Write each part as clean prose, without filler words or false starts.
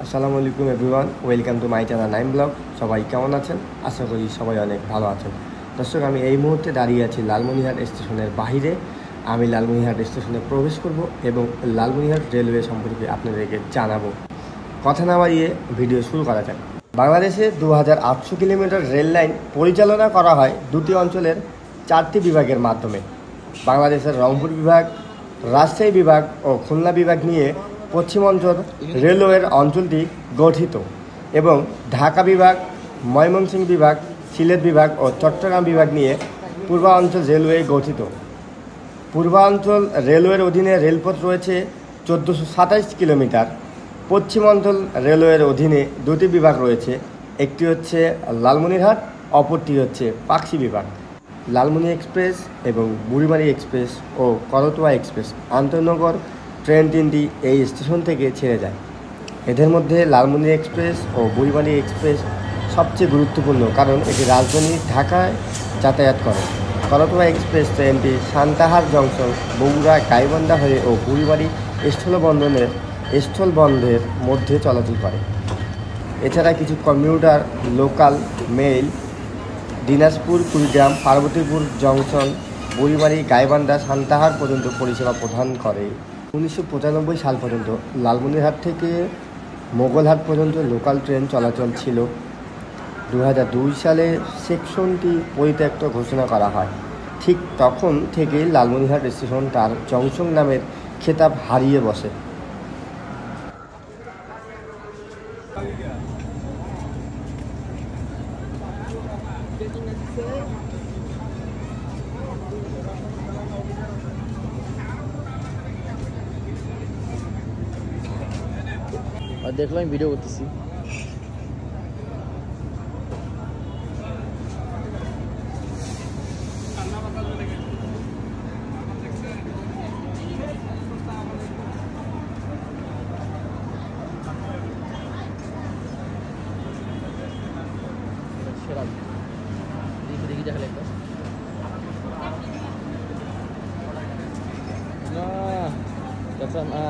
আসসালামু আলাইকুম everyone, welcome to my channel Naim blog. সবাই কেমন আছেন? আশা করি সবাই অনেক ভালো আছেন। দর্শক, আমি এই মুহূর্তে দাঁড়িয়ে আছি লালমনিরহাট স্টেশনের বাহিরে। আমি লালমনিরহাট স্টেশনে প্রবেশ করব এবং লালমনিরহাট রেলওয়ে সম্পর্কে আপনাদেরকে জানাবো। কথা না বাড়িয়ে ভিডিও শুরু করা যাক। বাংলাদেশে 2800 কিলোমিটার রেল লাইন পরিচালনা করা হয় দুটি অঞ্চলের 4টি বিভাগের মাধ্যমে। বাংলাদেশের রংপুর বিভাগ, রাজশাহী বিভাগ ও খুলনা বিভাগ নিয়ে পশ্চিমাঞ্চল রেলওয়ের অঞ্চলটি গঠিত এবং ঢাকা বিভাগ, ময়মনসিংহ বিভাগ, সিলেট বিভাগ ও চট্টগ্রাম বিভাগ নিয়ে পূর্বাঞ্চল রেলওয়ে গঠিত। পূর্বাঞ্চল রেলওয়ের অধীনে রেলপথ রয়েছে 1427 কিলোমিটার। পশ্চিমাঞ্চল রেলওয়ের অধীনে দুটি বিভাগ রয়েছে, একটি হচ্ছে লালমনিরহাট, অপরটি হচ্ছে পাকশি বিভাগ। লালমনি এক্সপ্রেস এবং বুড়িমারি এক্সপ্রেস ও করতোয়া এক্সপ্রেস আন্তনগর ট্রেন তিনটি এই স্টেশন থেকে ছেড়ে যায়। এদের মধ্যে লালমনি এক্সপ্রেস ও বুড়িমারি এক্সপ্রেস সবচেয়ে গুরুত্বপূর্ণ, কারণ এটি রাজধানী ঢাকায় যাতায়াত করে। করতোয়া এক্সপ্রেস ট্রেনটি সান্তাহার জংশন, বগুড়া, গাইবান্ধা হয়ে ও বুড়িমারি স্থলবন্দরের মধ্যে চলাচল করে। এছাড়া কিছু commuter local mail Dinajpur, Kurigram, Parbatipur junction, Burimari, Gaibandha, Santahar পর্যন্ত পরিষেবা প্রদান করে। 1995 সাল পর্যন্ত লালমনিরহাট থেকে মোগলহাট পর্যন্ত লোকাল ট্রেন চলাচল ছিল। 2002 সালে সেকশনটি পরিত্যক্ত ঘোষণা করা হয়। ঠিক তখন থেকে লালমনিরহাট স্টেশন তার জংশন নামের খেতাব হারিয়ে বসে। আর দেখলাম আমি ভিডিও করতেছি। দেখি দেখালে একটা না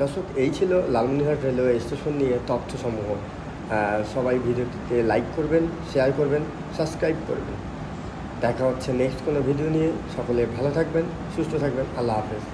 দর্শক, এই ছিল লালমনিরহাট রেলওয়ে স্টেশন নিয়ে তথ্যসমূহ। সবাই ভিডিওটিতে লাইক করবেন, শেয়ার করবেন, সাবস্ক্রাইব করবেন। দেখা হচ্ছে নেক্সট কোনো ভিডিও নিয়ে। সকলে ভালো থাকবেন, সুস্থ থাকবেন। আল্লাহ হাফেজ।